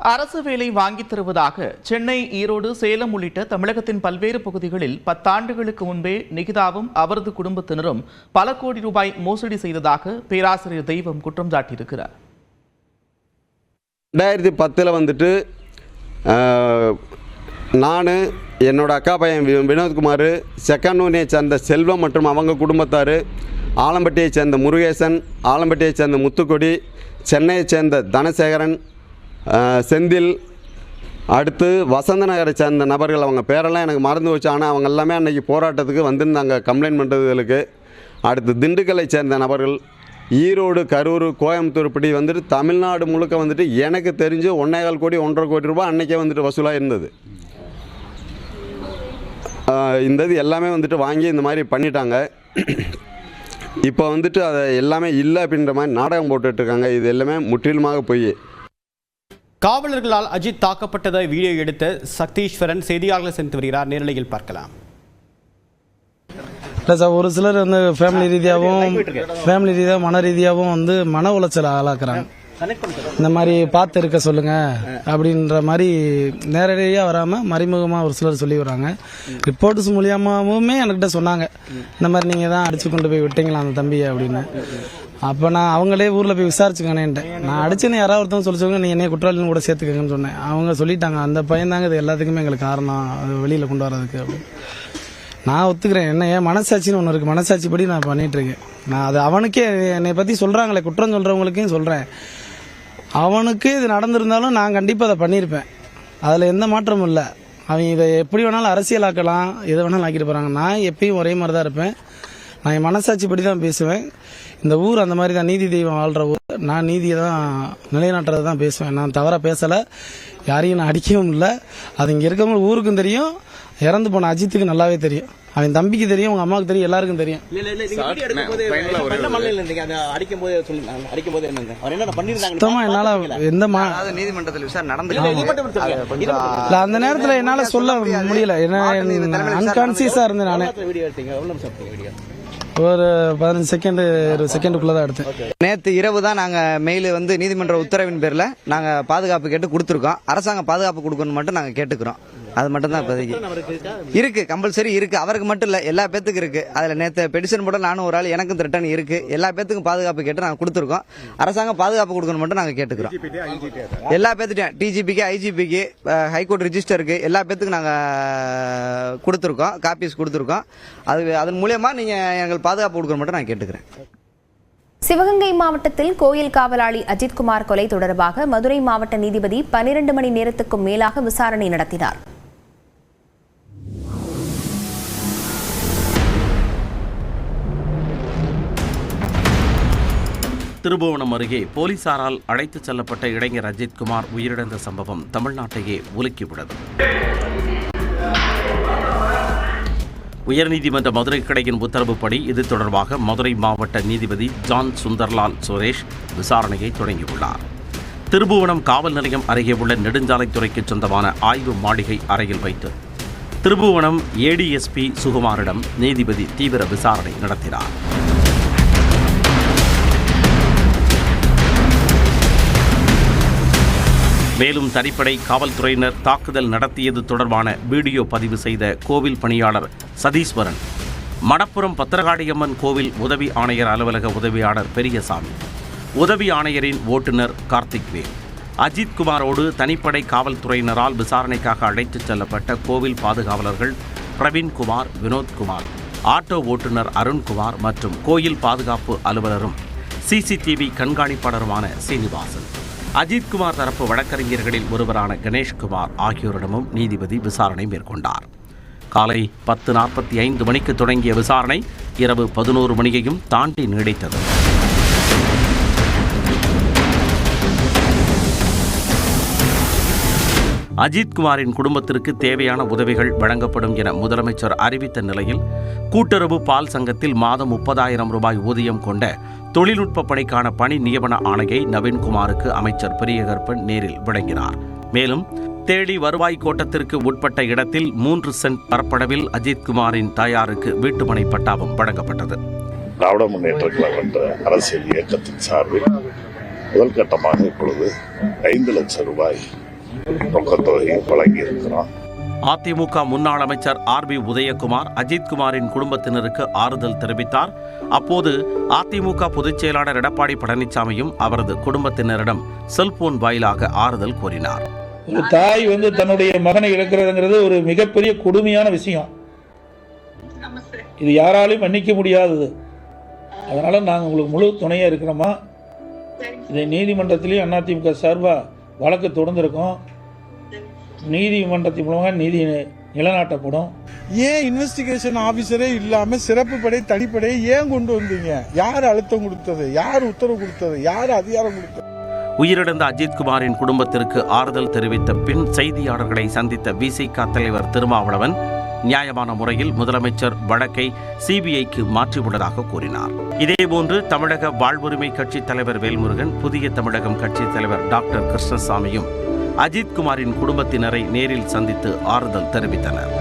அரசு வேலை வாங்கித் தருவதாக சென்னை, ஈரோடு, சேலம் உள்ளிட்ட தமிழகத்தின் பல்வேறு பகுதிகளில் 10 ஆண்டுகளுக்கு முன்பே நிகிதாவும் அவரது குடும்பத்தினரும் பல கோடி ரூபாய் மோசடி செய்ததாக பேராசிரியர் தெய்வம் குற்றம் சாட்டியிருக்கிறார். 2010 வந்துட்டு நான் என்னோட அக்கா பையன் வினோத்குமார், செக்கனூரியை சேர்ந்த செல்வம் மற்றும் அவங்க குடும்பத்தார், ஆலம்பட்டியை சேர்ந்த முருகேசன், ஆலம்பட்டியை சேர்ந்த முத்துக்கொடி, சென்னையை சேர்ந்த தனசேகரன், செந்தில், அடுத்து வசந்த நகரை சேர்ந்த நபர்கள், அவங்க பேரெல்லாம் எனக்கு மறந்து வச்சு. ஆனால் அவங்க எல்லாமே அன்றைக்கி போராட்டத்துக்கு வந்திருந்தாங்க கம்ப்ளைண்ட் பண்ணுறதுகளுக்கு. அடுத்து திண்டுக்கல்லை சேர்ந்த நபர்கள், ஈரோடு, கரூர், கோயம்புத்தூர், இப்படி வந்துட்டு தமிழ்நாடு முழுக்க வந்துட்டு எனக்கு தெரிஞ்சு 1.25 கோடி 1.5 கோடி ரூபாய் அன்றைக்கே வந்துட்டு வசூலாக இருந்தது. இந்த இது எல்லாமே வந்துட்டு வாங்கி இந்த மாதிரி பண்ணிட்டாங்க. இப்போ வந்துட்டு அதை எல்லாமே இல்லை அப்படின்ற மாதிரி நாடகம் போட்டுட்ருக்காங்க. இது எல்லாமே முற்றிலுமாக போய் காவலர்களால் அஜித் தாக்கப்பட்டதை வீடியோ எடுத்த சக்தீஸ்வரன் செய்தியாளர்களை சென்று வருகிறார். நேரலையில் பார்க்கலாம். இல்லை சார், ஒரு சிலர் வந்து ஃபேமிலி ரீதியாகவும் மன ரீதியாகவும் வந்து மன உளைச்சல் ஆளாக்குறாங்க. இந்த மாதிரி பார்த்து இருக்க சொல்லுங்க அப்படின்ற மாதிரி நேரடியாக வராமல் மறைமுகமாக ஒரு சிலர் சொல்லி வராங்க. ரிப்போர்ட்ஸ் மூலியமாகவுமே என்கிட்ட சொன்னாங்க, இந்த மாதிரி நீங்கள் தான் அடித்து கொண்டு போய் விட்டீங்களா அந்த தம்பியை அப்படின்னு. அப்போ நான் அவங்களே ஊரில் போய் விசாரிச்சுக்கணேன்ட்டேன். நான் அடிச்சுன்னு யாராவது ஒருத்தவங்க சொல்லிச்சவங்க, நீ என்னைய குற்றவாளின்னு கூட சேர்த்துக்கங்கன்னு சொன்னேன். அவங்க சொல்லிட்டாங்க, அந்த பையன் தாங்க இது எல்லாத்துக்குமே எங்களுக்கு காரணம், அது வெளியில் கொண்டு வரதுக்கு அப்படின்னு. நான் ஒத்துக்கிறேன், என்ன என் மனசாட்சின்னு ஒன்று இருக்குது, மனசாட்சிப்படி நான் பண்ணிகிட்ருக்கேன். நான் அது அவனுக்கே என்னை பற்றி சொல்கிறாங்களே, குற்றம் சொல்கிறவங்களுக்கும் சொல்கிறேன், அவனுக்கு இது நடந்திருந்தாலும் நான் கண்டிப்பாக அதை பண்ணியிருப்பேன். அதில் எந்த மாற்றமும் இல்லை. அவங்க இதை எப்படி வேணாலும் அரசியலாக்கலாம், எதை வேணாலும் ஆக்கிட்டு போகிறாங்க. நான் எப்பயும் ஒரே மாதிரி தான் இருப்பேன். நான் என் மனசாட்சிப்படி தான் பேசுவேன். இந்த ஊர் அந்த மாதிரி தான், நீதி தெய்வம் வாழ்கிற ஊர். நான் நீதியை தான் நிலைநாட்டுறது தான் பேசுவேன். நான் தவறாக பேசலை, யாரையும் நான் அடிக்கவும் இல்லை. அது இங்கே இருக்கவங்க ஊருக்கும் தெரியும், இறந்து போன அஜித்துக்கு நல்லாவே தெரியும், அவன் தம்பிக்கு தெரியும், உங்க அம்மாவுக்கு தெரியும், எல்லாருக்கும் தெரியும். சுத்தமா என்னால எந்த நீதிமன்றத்தில் விசாரணை நடந்து அந்த நேரத்தில் என்னால சொல்ல முடியல. என்ன அன்கான்சியஸா இருந்தேன் நானே. ஒரு 15 செகண்ட் 20 செகண்டுக்குள்ளதான் எடுத்தேன். நேற்று இரவு தான் நாங்கள் மெயில் வந்து நீதிமன்ற உத்தரவின் பேரில் நாங்கள் பாதுகாப்பு கேட்டு கொடுத்துருக்கோம். அரசாங்கம் பாதுகாப்பு கொடுக்கணும்னு மட்டும் நாங்கள் கேட்டுக்கிறோம். அது மட்டும் தான் இப்போதைக்கு இருக்கு, கம்பல்சரி இருக்கு. அவருக்கு மட்டும் இல்லை, எல்லா பேத்துக்கும் இருக்கு. அதில் நேற்று பெடிஷன் போட நானும் ஒரு ஆள், எனக்கும் ரிட்டர்ன் இருக்கு. எல்லா பேத்துக்கும் பாதுகாப்பு கேட்டு நாங்கள் கொடுத்துருக்கோம். அரசாங்கம் பாதுகாப்பு கொடுக்கணும் மட்டும் நாங்கள் கேட்டுக்கிறோம். எல்லா பேத்துட்டையும் டிஜிபிக்கு, ஐஜிபிக்கு, ஹைகோர்ட் ரிஜிஸ்டருக்கு எல்லா பேத்துக்கும் நாங்கள் கொடுத்துருக்கோம், காப்பீஸ் கொடுத்துருக்கோம். அதன் மூலியமா நீங்கள் எங்களுக்கு பாதுகாப்பு கொடுக்கணும் மட்டும் நான் கேட்டுக்கிறேன். சிவகங்கை மாவட்டத்தில் கோயில் காவலாளி அஜித்குமார் கொலை தொடர்பாக மதுரை மாவட்ட நீதிபதி 12 மணி நேரத்துக்கும் மேலாக விசாரணை நடத்தினார். திருபுவனம் அருகே போலீசாரால் அழைத்துச் செல்லப்பட்ட இளைஞர் அஜித்குமார் உயிரிழந்த சம்பவம் தமிழ்நாட்டையே உலுக்கிவிட்டது. உயர்நீதிமன்ற மதுரை கிளையின் உத்தரவுப்படி இது தொடர்பாக மதுரை மாவட்ட நீதிபதி ஜான் சுந்தர்லால் சுரேஷ் விசாரணையை தொடங்கியுள்ளார். திருபுவனம் காவல் நிலையம் அருகே உள்ள நெடுஞ்சாலைத்துறைக்கு சொந்தமான ஆய்வு மாளிகை அறையில் வைத்து திருபுவனம் ஏடிஎஸ்பி சுகுமாரிடம் நீதிபதி தீவிர விசாரணை நடத்தினார். மேலும் தனிப்படை காவல்துறையினர் தாக்குதல் நடத்தியது தொடர்பான வீடியோ பதிவு செய்த கோவில் பணியாளர் சதீஸ்வரன், மடப்புரம் பத்திரகாளியம்மன் கோவில் உதவி ஆணையர் அலுவலக உதவியாளர் பெரியசாமி, உதவி ஆணையரின் ஓட்டுநர் கார்த்திக்வேல், அஜித்குமாரோடு தனிப்படை காவல்துறையினரால் விசாரணைக்காக அழைத்துச் செல்லப்பட்ட கோவில் பாதுகாவலர்கள் பிரவீன்குமார், வினோத்குமார், ஆட்டோ ஓட்டுநர் அருண்குமார் மற்றும் கோயில் பாதுகாப்பு அலுவலரும் சிசிடிவி கண்காணிப்பாளருமான சீனிவாசன், அஜித்குமார் தரப்பு வழக்கறிஞர்களில் ஒருவரான கணேஷ்குமார் ஆகியோரிடமும் நீதிபதி விசாரணை மேற்கொண்டார். காலை 10:45 மணிக்கு தொடங்கிய விசாரணை இரவு 11 மணியையும் தாண்டி நீடித்தது. அஜித்குமாரின் குடும்பத்திற்கு தேவையான உதவிகள் வழங்கப்படும் என முதலமைச்சர் அறிவித்த நிலையில் கூட்டுறவு பால் சங்கத்தில் மாதம் 30,000 ரூபாய் ஊதியம் கொண்ட தொழில்நுட்ப பணிக்கான பணி நியமன ஆணையை நவீன்குமாருக்கு அமைச்சர் பெரியகற்பன் நேரில் வழங்கினார். மேலும் தேடி வருவாய் கோட்டத்திற்கு உட்பட்ட இடத்தில் 3 சென்ட் பரப்பளவில் அஜித்குமாரின் தாயாருக்கு வீட்டுமனை பட்டாவும் வழங்கப்பட்டது. திராவிட முன்னேற்ற கழகம் என்ற அரசியல் இயக்கத்தின் சார்பில் முதல் கட்டமாக இப்பொழுது 5 லட்சம் ரூபாய் ரொக்கத்தொகையும் வழங்கி இருக்கிறோம். அதிமுக முன்னாள் அமைச்சர் ஆர்பி உதயகுமார் அஜித்குமாரின் குடும்பத்தினருக்கு ஆறுதல் தெரிவித்தார். அப்போது அதிமுக பொதுச் செயலாளர் எடப்பாடி பழனிசாமியும் அவரது குடும்பத்தினரிடம் செல்போன் வாயிலாக ஆறுதல் கூறினார். ஒரு தாய் தன்னுடைய மகனை இழக்கிறதுங்கிறது ஒரு மிகப்பெரிய கொடுமையான விஷயம். இது யாராலையும் மன்னிக்க முடியாதது. அதனால நாங்கள் உங்களுக்கு முழு துணையா இருக்கிறோமா. இதை நீதிமன்றத்திலேயும் அதிமுக சார்பா வழக்கு தொடர்ந்திருக்கோம். நீதிமன்றத்தின் மூலமாக நீதி நிலைநாட்டப்படும். ஏன் இன்வெஸ்டிகேஷன் ஆபீசரே இல்லாம சிறப்பு படை தனிப்படையை ஏன் கொண்டு வந்தீங்க? யார் அழுத்தம் கொடுத்தது? யார் உத்தரவு கொடுத்தது? யார் அதிகாரம் கொடுத்தது? உயிரிழந்த அஜித்குமாரின் குடும்பத்திற்கு ஆறுதல் தெரிவித்த பின் செய்தியாளர்களை சந்தித்த விசிக தலைவர் திருமாவளவன் நியாயமான முறையில் முதலமைச்சர் வழக்கை சிபிஐக்கு மாற்றியுள்ளதாக கூறினார். இதேபோன்று தமிழக வாழ்வுரிமை கட்சி தலைவர் வேல்முருகன், புதிய தமிழகம் கட்சி தலைவர் டாக்டர் கிருஷ்ணசாமியும் அஜித்குமாரின் குடும்பத்தினரை நேரில் சந்தித்து ஆறுதல் தெரிவித்தனர்.